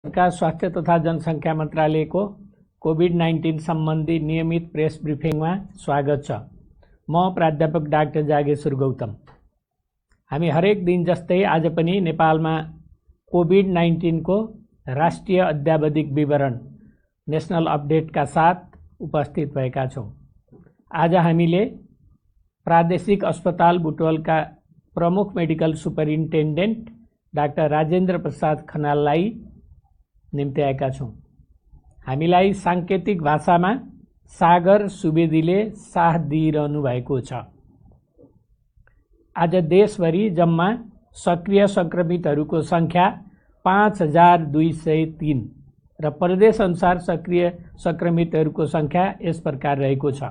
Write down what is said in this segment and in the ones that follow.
का स्वास्थ्य तथा जनसङ्ख्या मन्त्रालयको कोभिड-19 सम्बन्धी नियमित प्रेस ब्रिफिङमा स्वागत छ। म प्राध्यापक डाक्टर जागेश्वर गौतम। हामी हरेक दिन जस्तै आज पनि नेपालमा कोभिड-19 को राष्ट्रिय अद्यावधिक विवरण नेशनल अपडेटका साथ उपस्थित भएका छौं। आज हामीले प्रादेशिक अस्पताल बुटवलका प्रमुख medical superintendent doctor Rajendra Prasad खनाललाई निम्ति आएका छौं। हामीलाई सांकेतिक भाषामा सागर सुवेदीले साथ दिइरहनु भएको छ। आज देशभरि जम्मा सक्रिय संक्रमितहरूको संख्या 5203 र प्रदेश अनुसार सक्रिय संक्रमितहरूको संख्या यस प्रकार रहेको छ।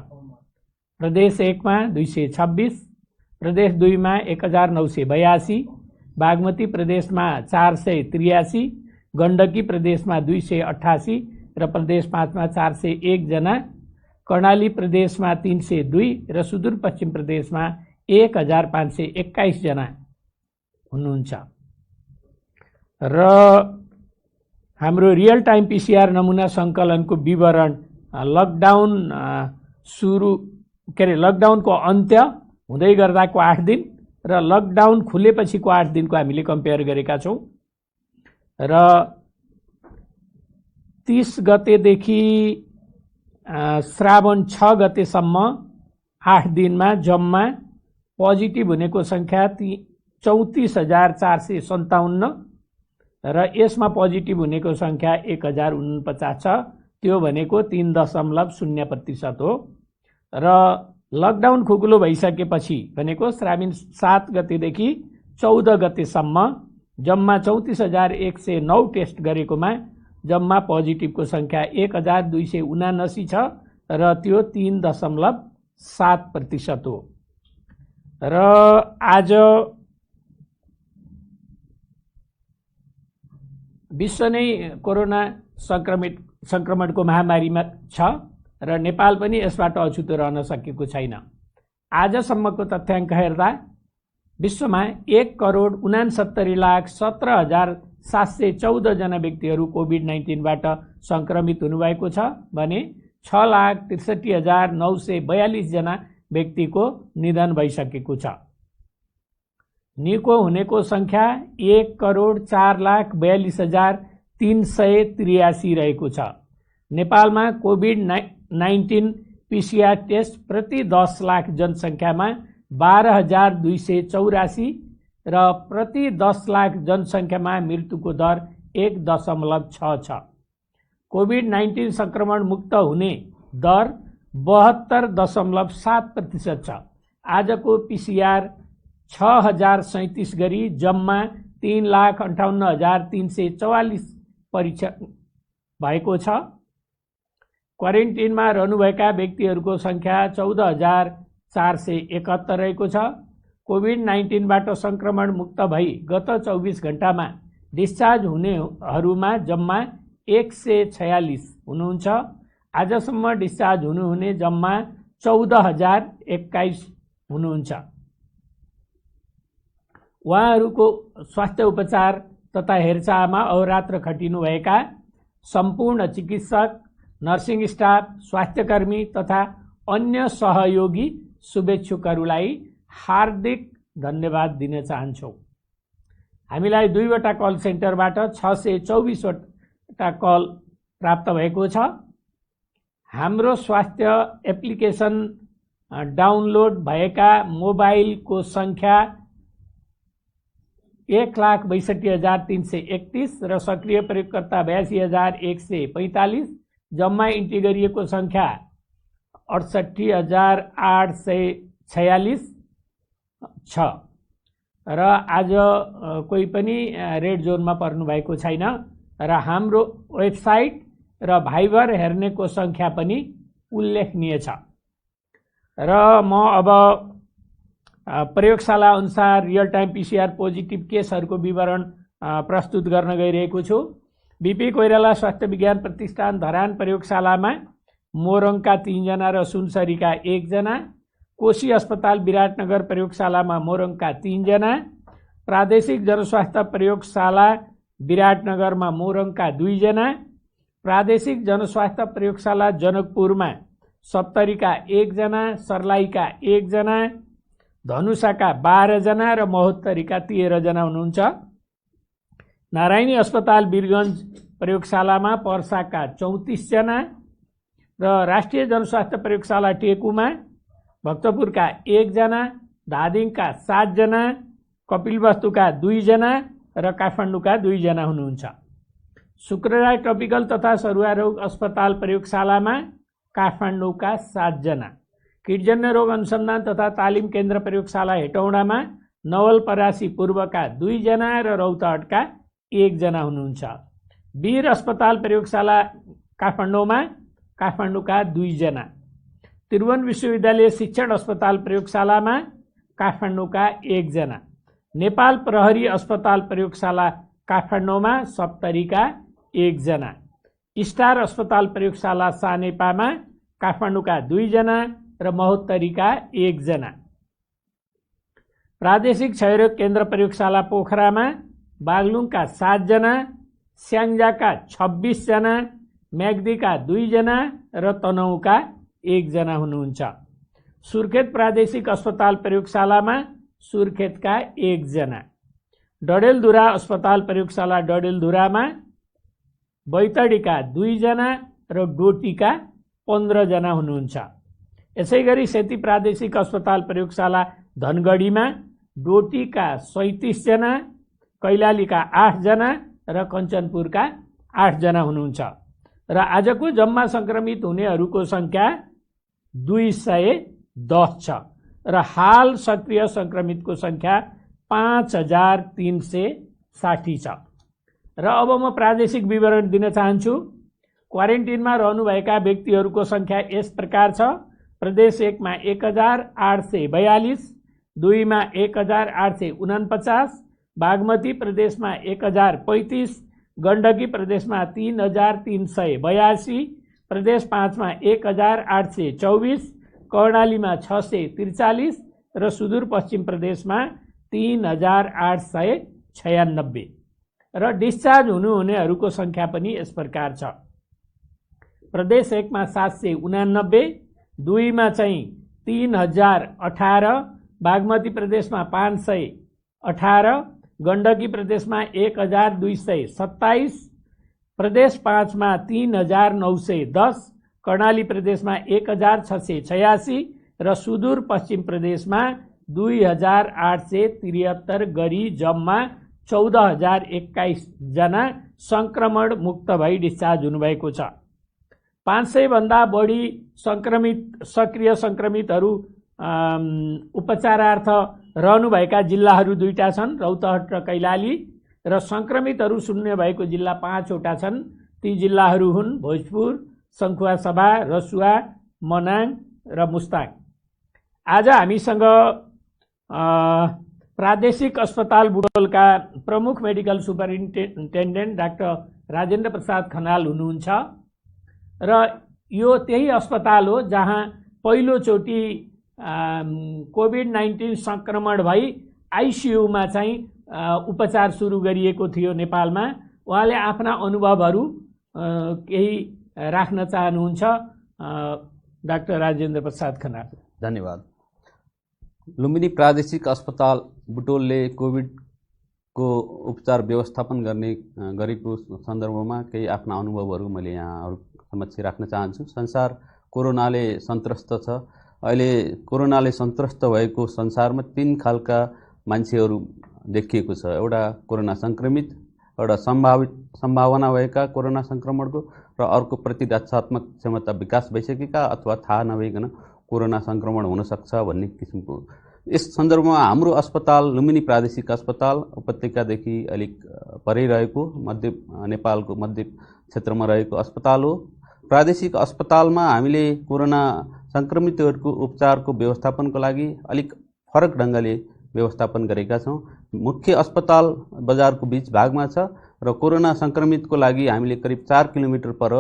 प्रदेश 1 मा 226, प्रदेश 2 मा 1982, बागमती प्रदेशमा 483, गण्डकी प्रदेशमा 288 र प्रदेश 5 मा 401 जना, कर्णाली प्रदेशमा 302 र सुदूरपश्चिम प्रदेशमा 1521 जना हुनुहुन्छ। र हाम्रो रियल टाइम पीसीआर नमुना संकलनको विवरण लकडाउनको अन्त्य हुँदै गर्दाको 8 दिन र लकडाउन खुलेपछिको 8 दिनको हामीले कम्पेयर गरेका छौं। र 30 गतेदेखि श्रावण 6 गतेसम्म 8 दिनमा जम्मा पोजिटिभ हुनेको संख्या 34457 र यसमा पोजिटिभ हुनेको संख्या 1049 छ। त्यो भनेको 3.0% हो। र लकडाउन खुकुलो भइसकेपछि भनेको श्रावण 7 गतेदेखि 14 गतेसम्म जम्मा 34109 टेस्ट गरेकोमा जम्मा पोजिटिभको संख्या 1279 छ र त्यो 3.7% हो। र आज विश्व नै कोरोना संक्रमणको महामारीमा छ र नेपाल पनि यसबाट अछुतो रहन सकेको छैन। आजसम्मको तथ्याङ्क हेर्दा विश्वमा 1,69,17,714 जना व्यक्तिहरू कोभिड-19 बाट संक्रमित हुनुभएको छ भने 6,63,942 जना व्यक्तिको निधन भइसकेको छ। निको हुनेको संख्या 1,04,42,383 रहेको छ। नेपालमा कोभिड-19 पीसीआर टेस्ट प्रति 10 लाख जनसङ्ख्यामा 12,284 र प्रति 10 लाख जनसङ्ख्यामा मृत्युको दर 1.6 छ। कोभिड-19 संक्रमण मुक्त हुने दर 72.7% छ। आजको पीसीआर 6037 गरी जम्मा 3,58,344 परीक्षण भएको छ। क्वारेन्टिनमा रहनुभएका व्यक्तिहरूको संख्या 14,471 रहेको छ। कोभिड-19 बाट संक्रमण मुक्त भई गत 24 घण्टामा डिस्चार्ज हुनेहरूमा जम्मा 146 हुनुहुन्छ। आजसम्म डिस्चार्ज हुनुहुने जम्मा 14,021 हुनुहुन्छ। उहाँहरूको स्वास्थ्य उपचार तथा हेरचाहमा अहोरात्र खटिनुभएका सम्पूर्ण चिकित्सक, नर्सिङ स्टाफ, स्वास्थ्यकर्मी तथा अन्य सहयोगी शुभेच्छुकहरूलाई हार्दिक धन्यवाद दिन चाहन्छौँ। हामीलाई 2 वटा कल सेन्टरबाट 624 वटा कल प्राप्त भएको छ। हाम्रो स्वास्थ्य एप्लिकेसन डाउनलोड भएका मोबाइलको संख्या 1,62,331 र सक्रिय प्रयोगकर्ता 82,145। जम्मा इन्ट्री गरिएको संख्या 68,846 छ। र आज कोही पनि रेड जोनमा पर्नु भएको छैन र हाम्रो वेबसाइट र भाइबर हेर्नेको संख्या पनि उल्लेखनीय छ। र म अब प्रयोगशाला अनुसार रियल टाइम पीसीआर पोजिटिभ केसहरूको विवरण प्रस्तुत गर्न गइरहेको छु। बीपी कोइराला स्वास्थ्य विज्ञान प्रतिष्ठान धरान प्रयोगशालामा मोरङका 3 जना र सुनसरीका 1 जना, कोशी अस्पताल विराटनगर प्रयोगशालामा मोरङका 3 जना, प्रादेशिक जनस्वास्थ्य प्रयोगशाला विराटनगरमा मोरङका 2 जना, प्रादेशिक जनस्वास्थ्य प्रयोगशाला जनकपुरमा 70 का 1 जना, सर्लाहीका 1 जना, धनुषाका 12 जना र महोत्तरीका 13 जना हुनुहुन्छ। नारायणी अस्पताल वीरगञ्ज प्रयोगशालामा पर्साका 34 जना र राष्ट्रिय जनस्वास्थ्य प्रयोगशाला टेकुमा भक्तपुरका 1 जना, धादिङका 7 जना, कपिलवस्तुका 2 जना र काठमाडौँका 2 जना हुनुहुन्छ। शुक्रराय ट्रपिकल तथा सरुवा रोग अस्पताल प्रयोगशालामा काठमाडौँका 7 जना, कीटजन्य रोग अनुसन्धान तथा तालिम केन्द्र प्रयोगशाला हेटौडामा नवलपरासी पूर्वका 2 जना र रौतहटका 1 जना हुनुहुन्छ। वीर अस्पताल प्रयोगशाला काठमाडौँमा काठमाडौँका 2 जना, त्रिभुवन विश्वविद्यालय शिक्षण अस्पताल प्रयोगशालामा काठमाडौँका 1 जना, नेपाल प्रहरी अस्पताल प्रयोगशाला काठमाडौँमा 70 का 1 जना, स्टार अस्पताल प्रयोगशाला सानेपामा काठमाडौँका 2 जना र महोत्तरीका 1 जना, प्रादेशिक क्षयरोग केन्द्र प्रयोगशाला पोखरामा बागलुङका 7 जना, स्याङ्जाका 26 जना, म्याग्दीका 2 जना र तनहुँका 1 जना हुनुहुन्छ। सुर्खेत प्रादेशिक अस्पताल प्रयोगशालामा सुर्खेतका 1 जना, डडेलधुरा अस्पताल प्रयोगशाला डडेलधुरामा बैतडीका 2 जना र डोटीका 15 जना हुनुहुन्छ। यसैगरी सेती प्रादेशिक अस्पताल प्रयोगशाला धनगढीमा डोटीका 37 जना, कैलालीका 8 जना र कञ्चनपुरका 8 जना हुनुहुन्छ र आजको जम्मा संक्रमित हुनेहरूको संख्या 210 छ र हाल सक्रिय संक्रमितको संख्या 5360 छ। र अब म प्रादेशिक विवरण दिन चाहन्छु। क्वारेन्टिनमा रहनुभएका व्यक्तिहरूको संख्या यस प्रकार छ। प्रदेश 1 मा 1842, 2 मा 1849, बागमती प्रदेशमा 1035, गण्डकी प्रदेशमा 3382, प्रदेश 5 मा 1824, कर्णालीमा 643 र सुदूरपश्चिम प्रदेशमा 3896 र डिस्चार्ज हुनुहुनेहरूको संख्या पनि यस प्रकार छ। प्रदेश 1 मा 789, 2 मा चाहिँ 3018, बागमती प्रदेशमा 518, गण्डकी प्रदेशमा 1227, प्रदेश 5 मा 3910, कर्णाली प्रदेशमा 1686 र सुदूर पश्चिम प्रदेशमा 2873 गरी जम्मा 14021 जना संक्रमण मुक्त भई डिस्चार्ज हुनुभएको छ। 500 भन्दा बढी सक्रिय संक्रमितहरू उपचारार्थ रहनुभएका जिल्लाहरू 2टा छन्, रौतहट र कैलाली, र संक्रमितहरू शून्य भएको जिल्ला 5 वटा छन्। ती जिल्लाहरू हुन् भोजपुर, सङ्खुवासभा, रसुवा, मनाङ र मुस्ताङ। आज हामीसँग प्रादेशिक अस्पताल बुटोलका प्रमुख medical superintendent doctor Rajendra Prasad Khanal हुनुहुन्छ र यो त्यही अस्पताल हो जहाँ पहिलोचोटि कोभिड-19 संक्रमण भई आइसियुमा चाहिँ उपचार सुरु गरिएको थियो नेपालमा। उहाँले आफ्ना अनुभवहरू केही राख्न चाहनुहुन्छ। डाक्टर राजेन्द्र प्रसाद खनाल। धन्यवाद। लुम्बिनी प्रादेशिक अस्पताल बुटोलले कोभिडको उपचार व्यवस्थापन गरेको सन्दर्भमा केही आफ्ना अनुभवहरू मैले यहाँहरू समक्ष राख्न चाहन्छु। संसार कोरोनाले सन्त्रस्त छ। अहिले कोरोनाले सन्त्रस्त भएको संसारमा 3 खालका मान्छेहरू देखिएको छ। एउटा कोरोना संक्रमित, एउटा सम्भावना भएका कोरोना संक्रमणको, र अर्को प्रतिरक्षात्मक क्षमता विकास भइसकेका अथवा थाहा नभइकन कोरोना संक्रमण हुन सक्छ भन्ने किसिमको। यस सन्दर्भमा हाम्रो अस्पताल लुम्बिनी प्रादेशिक अस्पताल उपत्यकादेखि अलिक परै रहेको नेपालको मध्य क्षेत्रमा रहेको अस्पताल हो। प्रादेशिक अस्पतालमा हामीले कोरोना संक्रमितहरूको उपचारको व्यवस्थापनको लागि अलिक फरक ढङ्गले व्यवस्थापन गरेका छौँ। मुख्य अस्पताल बजारको बीच भागमा छ र कोरोना संक्रमितको लागि हामीले करिब 4 किलोमिटर पर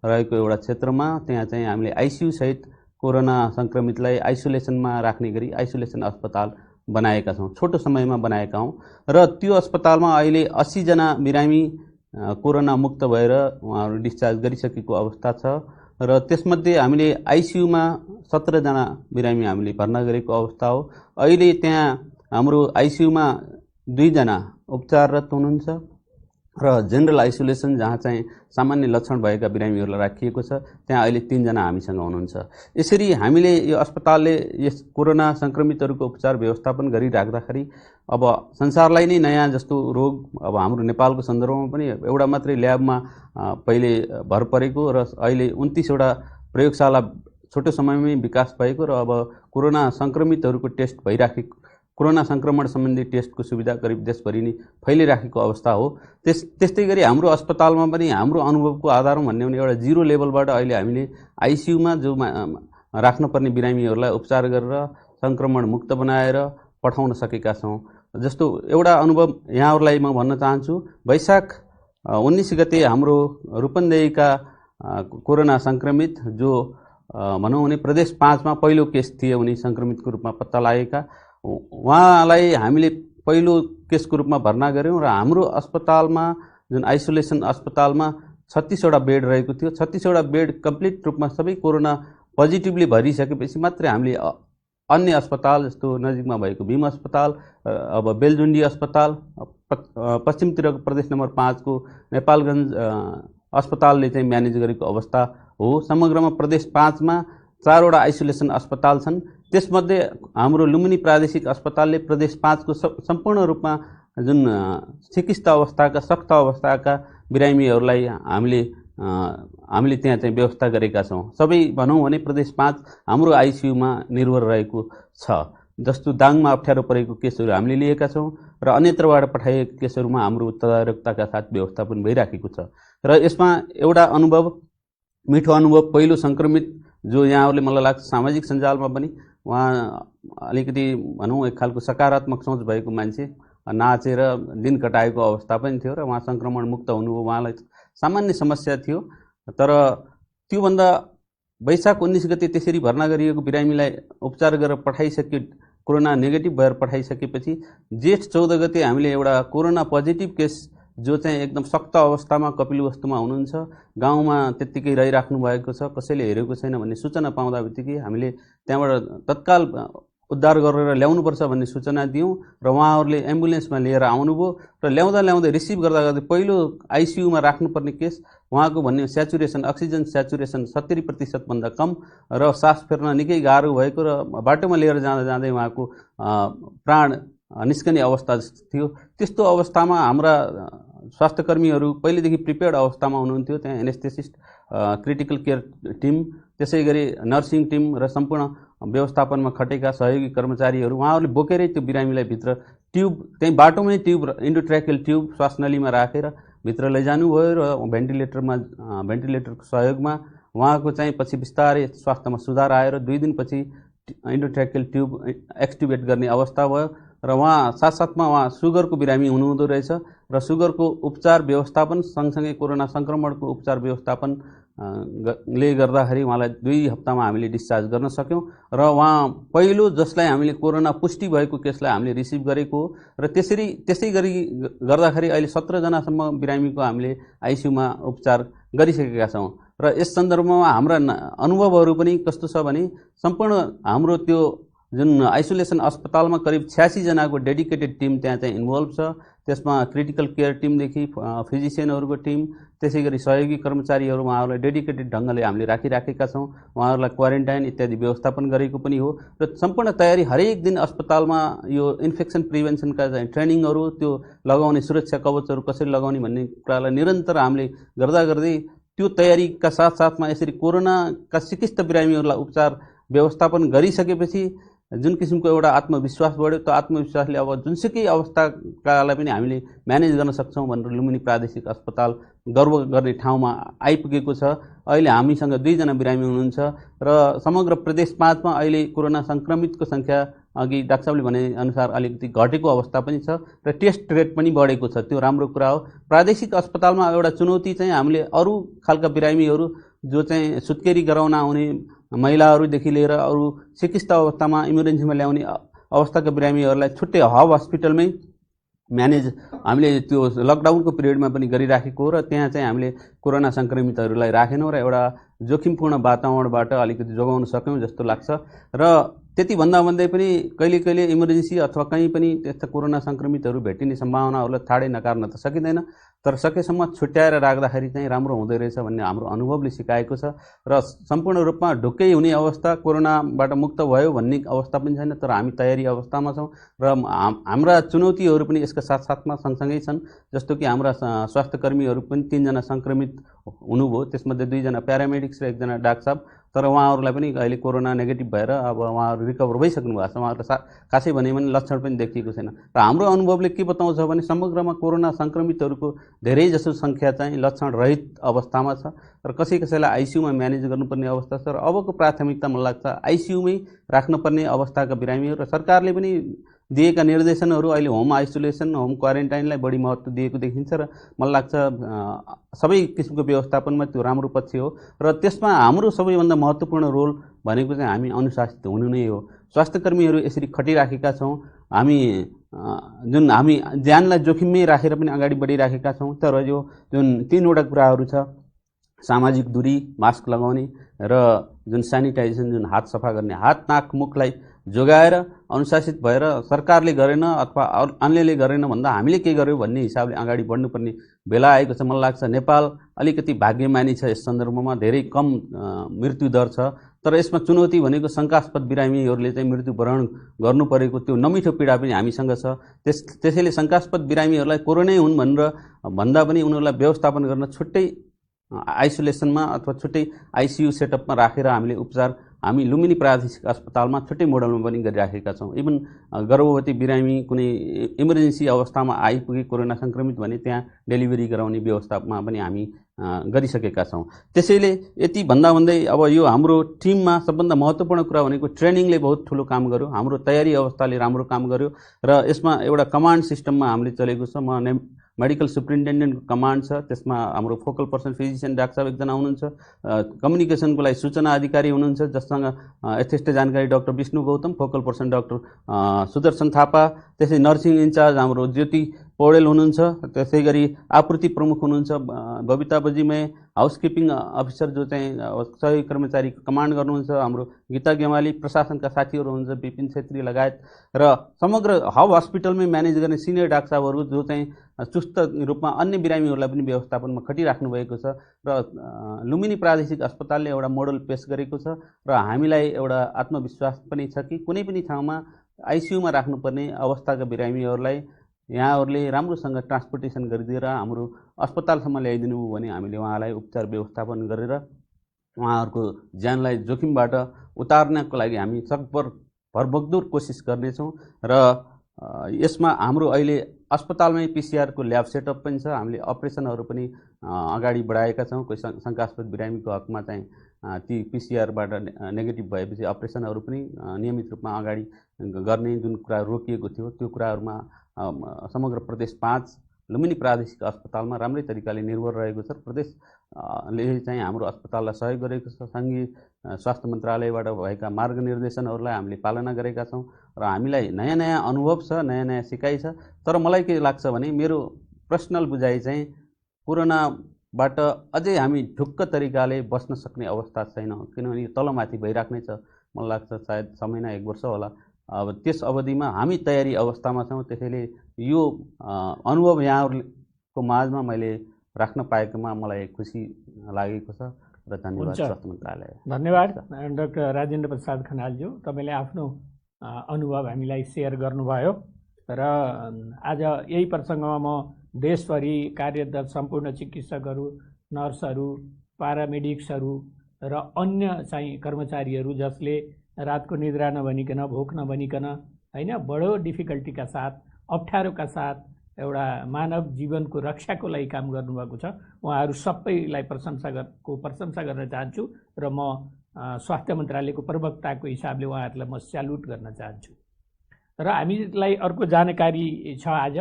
रहेको एउटा क्षेत्रमा त्यहाँ चाहिँ हामीले आइसियु सहित कोरोना संक्रमितलाई आइसोलेसनमा राख्ने गरी आइसोलेसन अस्पताल बनाएका छौँ, छोटो समयमा बनाएका हौँ। र त्यो अस्पतालमा अहिले 80 जना बिरामी कोरोना मुक्त भएर उहाँहरू डिस्चार्ज गरिसकेको अवस्था छ। र त्यसमध्ये हामीले आइसियुमा 17 जना बिरामी हामीले भर्ना गरेको अवस्था हो। अहिले त्यहाँ हाम्रो आइसियुमा 2 जना उपचाररत हुनुहुन्छ र जेनरल आइसोलेसन जहाँ चाहिँ सामान्य लक्षण भएका बिरामीहरूलाई राखिएको छ त्यहाँ अहिले 3 जना हामीसँग हुनुहुन्छ। यसरी हामीले यो अस्पतालले यस कोरोना संक्रमितहरूको उपचार व्यवस्थापन गरिराख्दाखेरि अब संसारलाई नै नयाँ जस्तो रोग अब हाम्रो नेपालको सन्दर्भमा पनि एउटा मात्रै ल्याबमा पहिले भर परेको र अहिले 29 वटा प्रयोगशाला छोटो समयमै विकास भएको र अब कोरोना संक्रमितहरूको टेस्ट भइराखेको, कोरोना संक्रमण सम्बन्धी टेस्टको सुविधा करिब देशभरि नै फैलिराखेको अवस्था हो। त्यस्तै गरी हाम्रो अस्पतालमा पनि हाम्रो अनुभवको आधारमा भन्ने भने एउटा 0 लेभलबाट अहिले हामीले आइसियुमा जो राख्नुपर्ने बिरामीहरूलाई उपचार गरेर संक्रमण मुक्त बनाएर पठाउन सकेका छौँ। जस्तो एउटा अनुभव यहाँहरूलाई म भन्न चाहन्छु। वैशाख 19 गते हाम्रो रूपन्देहीका कोरोना संक्रमित जो भनौँ भने प्रदेश 5 मा पहिलो केस थिए, उनी संक्रमितको रूपमा पत्ता लागेका, उहाँलाई हामीले पहिलो केसको रूपमा भर्ना गऱ्यौँ र हाम्रो अस्पतालमा जुन आइसोलेसन अस्पतालमा 36 वटा बेड रहेको थियो, 36 वटा बेड कम्प्लिट रूपमा सबै कोरोना पोजिटिभली भरिसकेपछि मात्रै हामीले अन्य अस्पताल जस्तो नजिकमा भएको भीम अस्पताल, अब बेलजुन्डी अस्पताल, पश्चिमतिरको प्रदेश नम्बर 5 को नेपालगञ्ज अस्पतालले चाहिँ म्यानेज गरेको अवस्था हो। समग्रमा प्रदेश 5 मा 4 वटा आइसोलेसन अस्पताल छन्। त्यसमध्ये हाम्रो लुम्बिनी प्रादेशिक अस्पतालले प्रदेश 5 को सम्पूर्ण रूपमा जुन चिकित्सा अवस्थाका सक्त अवस्थाका बिरामीहरूलाई हामीले त्यहाँ चाहिँ व्यवस्था गरेका छौँ। सबै भनौँ भने प्रदेश 5 हाम्रो आइसियुमा निर्भर रहेको छ। जस्तो दाङमा अप्ठ्यारो परेको केसहरू हामीले लिएका छौँ र अन्यत्रबाट पठाइएका केसहरूमा हाम्रो तदारुकताका साथ व्यवस्थापन भइराखेको छ। र यसमा एउटा अनुभव, मिठो अनुभव, पहिलो संक्रमित जो यहाँहरूले मलाई लाग्छ सामाजिक सञ्जालमा पनि उहाँ अलिकति भनौँ एक खालको सकारात्मक सोच भएको मान्छे, नाचेर दिन कटाएको अवस्था पनि थियो र उहाँ संक्रमण मुक्त हुनुभयो। उहाँलाई सामान्य समस्या थियो, तर त्योभन्दा वैशाख 19 गते त्यसरी भर्ना गरिएको बिरामीलाई उपचार गरेर पठाइसक्यो, कोरोना नेगेटिभ भएर पठाइसकेपछि जेठ 14 गते हामीले एउटा कोरोना पोजिटिभ केस जो चाहिँ एकदम सक्त अवस्थामा कपिलवस्तुमा हुनुहुन्छ, गाउँमा त्यत्तिकै रहिराख्नु भएको छ, कसैले हेरेको छैन भन्ने सूचना पाउँदा बित्तिकै हामीले त्यहाँबाट तत्काल उद्धार गरेर ल्याउनुपर्छ भन्ने सूचना दियौँ र उहाँहरूले एम्बुलेन्समा लिएर आउनुभयो र ल्याउँदै रिसिभ गर्दा पहिलो आइसियुमा राख्नुपर्ने केस उहाँको भन्ने स्याचुरेसन, अक्सिजन स्याचुरेसन 70% भन्दा कम र सास फेर्न निकै गाह्रो भएको र बाटोमा लिएर जाँदै उहाँको प्राण निस्कने अवस्था थियो। त्यस्तो अवस्थामा हाम्रा स्वास्थ्यकर्मीहरू पहिलेदेखि प्रिपेयर्ड अवस्थामा हुनुहुन्थ्यो। त्यहाँ एनेस्थेसिस्ट, क्रिटिकल केयर टिम, त्यसै गरी नर्सिङ टिम र सम्पूर्ण व्यवस्थापनमा खटेका सहयोगी कर्मचारीहरू उहाँहरूले बोकेरै त्यो बिरामीलाई भित्र ट्युब, त्यही बाटोमै ट्युब, इन्डोट्र्याकियल ट्युब श्वासनलीमा राखेर भित्र लैजानुभयो र भेन्टिलेटरको सहयोगमा उहाँको चाहिँ पछि बिस्तारै स्वास्थ्यमा सुधार आएर 2 दिनपछि इन्डोट्र्याकियल ट्युब एक्सट्युबेट गर्ने अवस्था भयो र उहाँ साथसाथमा उहाँ सुगरको बिरामी हुनुहुँदो रहेछ र सुगरको उपचार व्यवस्थापन सँगसँगै कोरोना संक्रमणको उपचार व्यवस्थापन ले गर्दाखेरि उहाँलाई 2 हप्तामा हामीले डिस्चार्ज गर्न सक्यौँ र उहाँ पहिलो जसलाई हामीले कोरोना पुष्टि भएको केसलाई हामीले रिसिभ गरेको हो र त्यसै गरी गर्दाखेरि अहिले 17 जनासम्म बिरामीको हामीले आइसियुमा उपचार गरिसकेका छौँ। र यस सन्दर्भमा हाम्रा अनुभवहरू पनि कस्तो छ भने सम्पूर्ण हाम्रो त्यो जुन आइसोलेसन अस्पतालमा करिब 86 जनाको डेडिकेटेड टिम त्यहाँ चाहिँ इन्भल्भ छ। त्यसमा क्रिटिकल केयर टिमदेखि फिजिसियनहरूको टिम, त्यसै गरी सहयोगी कर्मचारीहरू उहाँहरूलाई डेडिकेटेड ढङ्गले हामीले राखिराखेका छौँ। उहाँहरूलाई क्वारेन्टाइन इत्यादि व्यवस्थापन गरेको पनि हो र सम्पूर्ण तयारी हरेक दिन अस्पतालमा यो इन्फेक्सन प्रिभेन्सनका चाहिँ ट्रेनिङहरू, त्यो लगाउने सुरक्षा कवचहरू कसरी लगाउने भन्ने कुरालाई निरन्तर हामीले गर्दै त्यो तयारीका साथसाथमा यसरी कोरोनाका सिकिस्त बिरामीहरूलाई उपचार व्यवस्थापन गरिसकेपछि जुन किसिमको एउटा आत्मविश्वास बढ्यो, त्यो आत्मविश्वासले अब जुनसुकै अवस्थाकालाई पनि हामीले म्यानेज गर्न सक्छौँ भनेर लुम्बिनी प्रादेशिक अस्पताल गर्व गर्ने ठाउँमा आइपुगेको छ। अहिले हामीसँग 2 जना बिरामी हुनुहुन्छ र समग्र प्रदेश 5 मा अहिले कोरोना संक्रमितको सङ्ख्या अघि डाक्टर साहबले भने अनुसार अलिकति घटेको अवस्था पनि छ र टेस्ट रेट पनि बढेको छ। त्यो राम्रो कुरा हो। प्रादेशिक अस्पतालमा एउटा चुनौती चाहिँ हामीले अरू खालका बिरामीहरू जो चाहिँ सुत्केरी गराउन आउने महिलाहरूदेखि लिएर अरू चिकित्सा अवस्थामा इमर्जेन्सीमा ल्याउने अवस्थाका बिरामीहरूलाई छुट्टै हब हस्पिटलमै म्यानेज हामीले त्यो लकडाउनको पिरियडमा पनि गरिराखेको हो र त्यहाँ चाहिँ हामीले कोरोना सङ्क्रमितहरूलाई राखेनौँ र एउटा जोखिमपूर्ण वातावरणबाट अलिकति जोगाउन सक्यौँ जस्तो लाग्छ। र त्यति भन्दा भन्दै पनि कहिले कहिले इमर्जेन्सी अथवा कहीँ पनि त्यस्ता कोरोना सङ्क्रमितहरू भेटिने सम्भावनाहरूलाई ठाडै नकार्न त सकिँदैन, तर सकेसम्म छुट्याएर राख्दाखेरि चाहिँ राम्रो हुँदै रहेछ भन्ने हाम्रो अनुभवले सिकाएको छ। र सम्पूर्ण रूपमा ढुक्कै हुने अवस्था, कोरोनाबाट मुक्त भयो भन्ने अवस्था पनि छैन, तर हामी तयारी अवस्थामा छौँ र हाम्रा चुनौतीहरू पनि यसका साथसाथमा सँगसँगै छन्। जस्तो कि हाम्रा स्वास्थ्यकर्मीहरू पनि 3 जना सङ्क्रमित हुनुभयो, त्यसमध्ये 2 जना प्यारामेडिक्स र 1 जना डाक्टर साहब, तर उहाँहरूलाई पनि अहिले कोरोना नेगेटिभ भएर अब उहाँहरू रिकभर भइसक्नु भएको छ। उहाँहरूको खासै भने पनि लक्षण पनि देखिएको छैन। र हाम्रो अनुभवले के बताउँछ भने समग्रमा कोरोना सङ्क्रमितहरूको धेरैजसो सङ्ख्या चाहिँ लक्षण रहित अवस्थामा छ र कसैलाई आइसियुमा म्यानेज गर्नुपर्ने अवस्था छ। र अबको प्राथमिकता मलाई लाग्छ आइसियुमै राख्नुपर्ने अवस्थाका बिरामीहरू, र सरकारले पनि दिएका निर्देशनहरू अहिले होम आइसोलेसन, होम क्वारेन्टाइनलाई बढी महत्त्व दिएको देखिन्छ र मलाई लाग्छ सबै किसिमको व्यवस्थापनमा त्यो राम्रो पक्ष हो। र त्यसमा हाम्रो सबैभन्दा महत्त्वपूर्ण रोल भनेको चाहिँ हामी अनुशासित हुनु नै हो। स्वास्थ्यकर्मीहरू यसरी खटिराखेका छौँ, हामी हामी ज्यानलाई जोखिममै राखेर पनि अगाडि बढिराखेका छौँ, तर यो जुन 3वटा कुराहरू छ, सामाजिक दूरी, मास्क लगाउने र जुन सेनिटाइजेसन, जुन हात सफा गर्ने, हात नाक मुखलाई जोगाएर अनुशासित भएर सरकारले गरेन अथवा अन्यले गरेन भन्दा हामीले के गर्यौँ भन्ने हिसाबले अगाडि बढ्नुपर्ने बेला आएको छ। मलाई लाग्छ नेपाल अलिकति भाग्यमानी छ, यस सन्दर्भमा धेरै कम मृत्युदर छ, तर यसमा चुनौती भनेको शङ्कास्पद बिरामीहरूले चाहिँ मृत्युवरण गर्नु परेको त्यो नमिठो पीडा पनि हामीसँग छ। त्यसैले शङ्कास्पद बिरामीहरूलाई कोरोनै हुन् भनेर भन्दा पनि उनीहरूलाई व्यवस्थापन गर्न छुट्टै आइसोलेसनमा अथवा छुट्टै आइसियु सेटअपमा राखेर हामीले उपचार हामी लुम्बिनी प्रादेशिक अस्पतालमा छुट्टै मोडलमा पनि गरिराखेका छौँ। इभन गर्भवती बिरामी कुनै इमर्जेन्सी अवस्थामा आइपुगे कोरोना सङ्क्रमित भने त्यहाँ डेलिभरी गराउने व्यवस्थामा पनि हामी गरिसकेका छौँ। त्यसैले यति भन्दा भन्दै अब यो हाम्रो टिममा सबभन्दा महत्त्वपूर्ण कुरा भनेको ट्रेनिङले बहुत ठुलो काम गर्यो, हाम्रो तयारी अवस्थाले राम्रो काम गर्यो र यसमा एउटा कमान्ड सिस्टममा हामीले चलेको छ। म मेडिकल सुप्रिन्टेन्डेन्टको कमान्ड छ, त्यसमा हाम्रो फोकल पर्सन फिजिसियन डाक्टर साहब एकजना हुनुहुन्छ, कम्युनिकेसनको लागि सूचना अधिकारी हुनुहुन्छ जससँग यथेष्ट जानकारी doctor Vishnu Gautam, focal person doctor Sudarshan Thapa, त्यसै नर्सिङ इन्चार्ज हाम्रो ज्योति पौडेल हुनुहुन्छ, त्यसै गरी आपूर्ति प्रमुख हुनुहुन्छ बबिता बजिमय, हाउसकिपिङ अफिसर जो चाहिँ सहयोगी कर्मचारी कमान्ड गर्नुहुन्छ हाम्रो गीता गेमाली, प्रशासनका साथीहरू हुनुहुन्छ विपिन छेत्री लगायत, र समग्र हब हस्पिटलमै म्यानेज गर्ने सिनियर डाक्टर साहबहरू जो चाहिँ चुस्त रूपमा अन्य बिरामीहरूलाई पनि व्यवस्थापनमा खटिराख्नु भएको छ। र लुम्बिनी प्रादेशिक अस्पतालले एउटा मोडल पेश गरेको छ र हामीलाई एउटा आत्मविश्वास पनि छ कि कुनै पनि ठाउँमा आइसियुमा राख्नुपर्ने अवस्थाका बिरामीहरूलाई यहाँहरूले राम्रोसँग ट्रान्सपोर्टेसन गरिदिएर हाम्रो अस्पतालसम्म ल्याइदिनु भयो भने हामीले उहाँलाई उपचार व्यवस्थापन गरेर उहाँहरूको ज्यानलाई जोखिमबाट उतार्नको लागि हामी सकभर भरमग्दुर कोसिस गर्नेछौँ। र यसमा हाम्रो अहिले अस्पतालमै पिसिआरको ल्याब सेटअप पनि छ, हामीले अपरेसनहरू पनि अगाडि बढाएका छौँ। कोही शङ्कास्पद बिरामीको हकमा चाहिँ ती पिसिआरबाट नेगेटिभ भएपछि अपरेसनहरू पनि नियमित रूपमा अगाडि गर्ने जुन कुरा रोकिएको थियो त्यो कुराहरूमा समग्र प्रदेश 5 लुम्बिनी प्रादेशिक अस्पतालमा राम्रै तरिकाले निर्भर रहेको छ। प्रदेशले चाहिँ हाम्रो अस्पताललाई सहयोग गरेको छ, सङ्घीय स्वास्थ्य मन्त्रालयबाट भएका मार्गनिर्देशनहरूलाई हामीले पालना गरेका छौँ र हामीलाई नयाँ नयाँ अनुभव छ, नयाँ नयाँ सिकाइ छ। तर मलाई के लाग्छ भने मेरो पर्सनल बुझाइ चाहिँ कोरोनाबाट अझै हामी ढुक्क तरिकाले बस्न सक्ने अवस्था छैन, किनभने तलमाथि भइराख्ने छ। मलाई लाग्छ सायद 6 महिना 1 वर्ष होला। अब त्यस अवधिमा हामी तयारी अवस्थामा छौँ। त्यसैले यो अनुभव यहाँहरूको माझमा मैले राख्न पाएकोमा मलाई खुसी लागेको छ र धन्यवाद स्वास्थ्य मन्त्रालय। धन्यवाद डाक्टर राजेन्द्र प्रसाद खनालज्यू, तपाईँले आफ्नो अनुभव हामीलाई सेयर गर्नुभयो र आज यही प्रसङ्गमा म देशभरि कार्यरत सम्पूर्ण चिकित्सकहरू, नर्सहरू, प्यारामेडिक्सहरू र अन्य चाहिँ कर्मचारीहरू जसले रातको निद्रा नभनिकन, भोक नभनिकन हैन बडो डिफिकल्टीका साथ, अप्ठ्यारोका साथ एउटा मानव जीवनको रक्षाको लागि काम गर्नुभएको छ, उहाँहरू सबैलाई प्रशंसा गर्न चाहन्छु र म स्वास्थ्य मन्त्रालयको प्रवक्ताको हिसाबले उहाँहरूलाई म स्यालुट गर्न चाहन्छु। र हामीलाई अर्को जानकारी छ, आज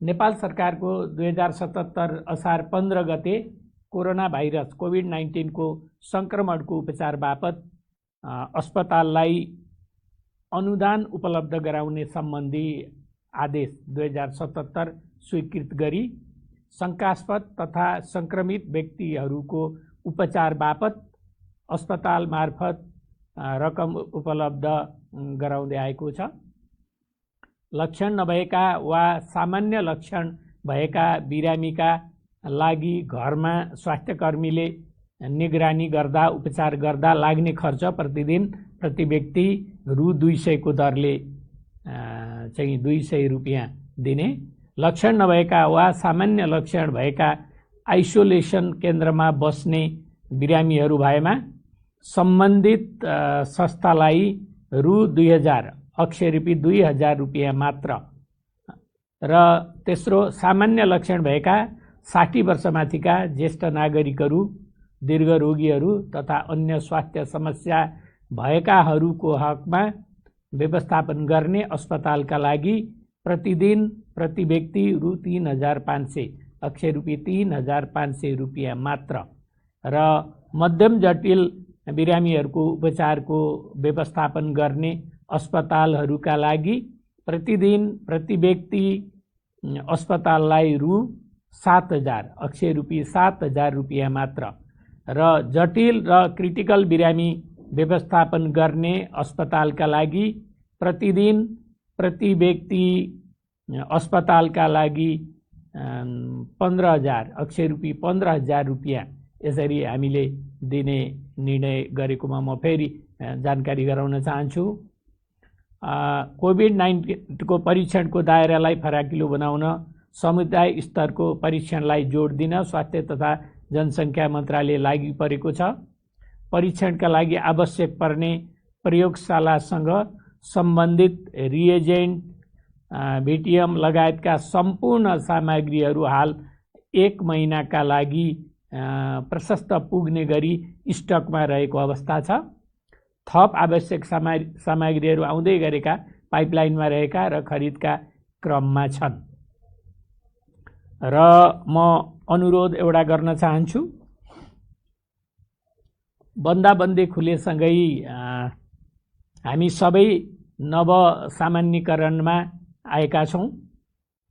नेपाल सरकारको 2077 असार 15 गते कोरोना भाइरस कोभिड-19 को सङ्क्रमणको उपचार बापत अस्पताललाई अनुदान उपलब्ध गराउने सम्बन्धी आदेश 2077 स्वीकृत गरी शङ्कास्पद तथा सङ्क्रमित व्यक्तिहरूको उपचार बापत अस्पताल मार्फत रकम उपलब्ध गराउँदै आएको छ। लक्षण नभएका वा सामान्य लक्षण भएका बिरामीका लागि घरमा स्वास्थ्यकर्मीले निगरानी गर्दा उपचार गर्दा लाग्ने खर्च प्रतिदिन प्रति व्यक्ति रु 200 को दरले चाहिँ 200 रुपियाँ दिने। लक्षण नभएका वा सामान्य लक्षण भएका आइसोलेसन केन्द्रमा बस्ने बिरामीहरू भएमा सम्बन्धित संस्थालाई रु 2000 अक्षय रूपी 2000 रुपियाँ मात्र। र तेस्रो, सामान्य लक्षण भएका 60 वर्षमाथिका ज्येष्ठ नागरिकहरू, दीर्घ रोगीहरू तथा अन्य स्वास्थ्य समस्या भएकाहरूको हकमा व्यवस्थापन गर्ने अस्पतालका लागि प्रतिदिन प्रति व्यक्ति रु 3500 अक्षय रूपी 3500 रुपियाँ मात्र। र मध्यम जटिल बिरामीहरूको उपचारको व्यवस्थापन गर्ने अस्पतालहरूका लागि प्रतिदिन प्रति व्यक्ति अस्पताललाई रु 7000 अक्षय रूपी 7000 रुपियाँ मात्र। र जटिल र क्रिटिकल बिरामी व्यवस्थापन गर्ने अस्पतालका लागि प्रतिदिन प्रति व्यक्ति अस्पतालका लागि 15000 अक्षय रूपी 15000 रुपियाँ यसरी हामीले दिने निर्णय गरेकोमा म फेरि जानकारी गराउन चाहन्छु। कोभिड-19 को परीक्षणको दायरालाई फराकिलो बनाउन समुदाय स्तरको परीक्षणलाई जोड दिन स्वास्थ्य तथा जनसङ्ख्या मन्त्रालय लागि परेको छ। परीक्षणका लागि आवश्यक पर्ने प्रयोगशालासँग सम्बन्धित रिएजेन्ट, भिटिएम लगायतका सम्पूर्ण सामग्रीहरू हाल 1 महिनाका लागि प्रशस्त पुग्ने गरी स्टकमा रहेको अवस्था छ। थप आवश्यक सामग्रीहरू आउँदै गरेका पाइपलाइनमा रहेका र खरिदका क्रममा छन्। र म अनुरोध एउटा गर्न चाहन्छु, बन्दाबन्दी खुलेसँगै हामी सबै नव सामान्यीकरणमा आएका छौँ।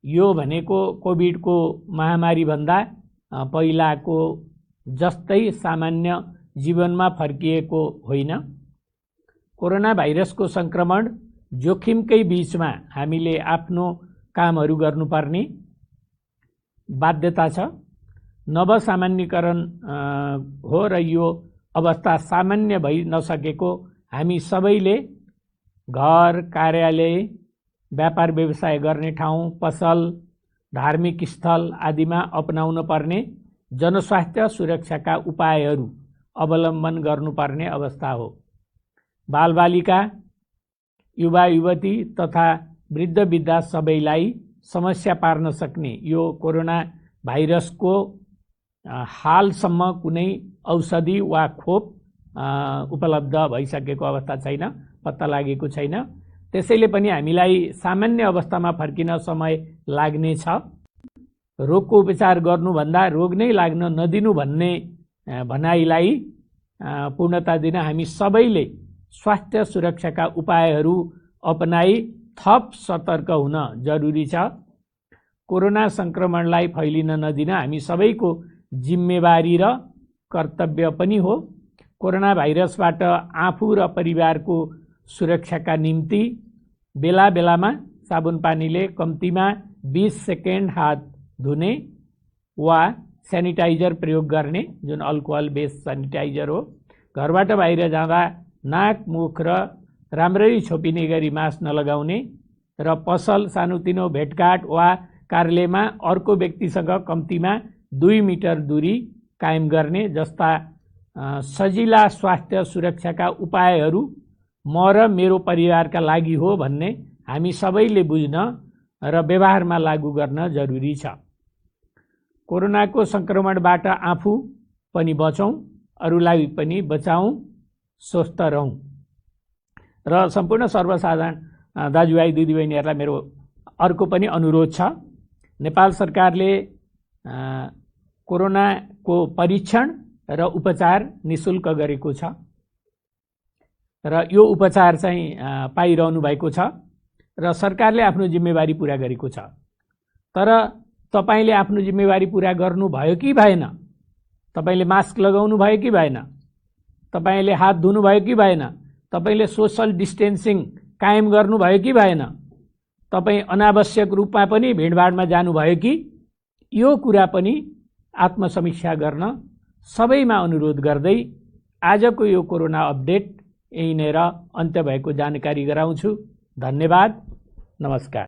यो भनेको कोभिडको महामारीभन्दा पहिलाको जस्तै सामान्य जीवनमा फर्किएको होइन। कोरोना भाइरसको सङ्क्रमण जोखिमकै बीचमा हामीले आफ्नो कामहरू गर्नुपर्ने बाध्यता छ। नव सामान्यीकरण हो र यो अवस्था सामान्य भइ नसकेको हामी सबैले घर, कार्यालय, व्यापार व्यवसाय गर्ने ठाउँ, पसल, धार्मिक स्थल आदिमा अपनाउन पर्ने जनस्वास्थ्य सुरक्षाका उपायहरू अवलम्बन गर्नुपर्ने अवस्था हो। बालबालिका, युवा युवती तथा वृद्ध वृद्धा सबैलाई समस्या पार्न सक्ने यो कोरोना भाइरसको हालसम्म कुनै औषधि वा खोप उपलब्ध भइसकेको अवस्था छैन, पत्ता लागेको छैन। त्यसैले पनि हामीलाई सामान्य अवस्थामा फर्किन समय लाग्नेछ। रोगको उपचार गर्नुभन्दा रोग नै लाग्न नदिनु भन्ने भनाइलाई पूर्णता दिन हामी सबैले स्वास्थ्य सुरक्षाका उपायहरू अपनाई थप सतर्क हुन जरुरी छ। कोरोना सङ्क्रमणलाई फैलिन नदिन हामी सबैको जिम्मेवारी र कर्तव्य पनि हो। कोरोना भाइरसबाट आफू र परिवारको सुरक्षाका निम्ति बेला बेलामा साबुन पानीले कम्तीमा 20 सेकेन्ड हात धुने वा सेनिटाइजर प्रयोग गर्ने, जुन अल्कोहल बेस्ड सेनिटाइजर हो। घरबाट बाहिर जाँदा नाक, मुख र राम्ररी छोपिने गरी मास्क नलगाउने र पसल, सानोतिनो भेटघाट वा कार्यालयमा अर्को व्यक्तिसँग कम्तीमा 2 मिटर दूरी कायम गर्ने जस्ता सजिला स्वास्थ्य सुरक्षाका उपायहरू म र मेरो परिवारका लागि हो भन्ने हामी सबैले बुझ्न र व्यवहारमा लागू गर्न जरुरी छ। कोरोनाको सङ्क्रमणबाट आफू पनि बचौँ, अरूलाई पनि बचाउँ, स्वस्थ रहौँ। र सम्पूर्ण सर्वसाधारण दाजुभाइ दिदीबहिनीहरूलाई मेरो अर्को पनि अनुरोध छ। नेपाल सरकारले कोरोनाको परीक्षण र उपचार निशुल्क गरेको छ। र यो उपचार चाहिँ पाइरहनु भएको छ र सरकारले आफ्नो जिम्मेवारी पुरा गरेको छ। तर तपाईले आफ्नो जिम्मेवारी पुरा गर्नुभयो कि भएन? तपाईले मास्क लगाउनु भयो कि भएन? तपाईले हात धुनु भयो कि भएन? तपाईले सोशल डिस्टेन्सिङ कायम गर्नुभयो कि भएन? तपाई अनावश्यक रूपमा पनि भिडभाडमा जानुभयो कि? यो कुरा पनि आत्मसमीक्षा गर्न सबैमा अनुरोध गर्दै आजको यो कोरोना अपडेट यहीँनेर अन्त्य भएको जानकारी गराउँछु। धन्यवाद, नमस्कार।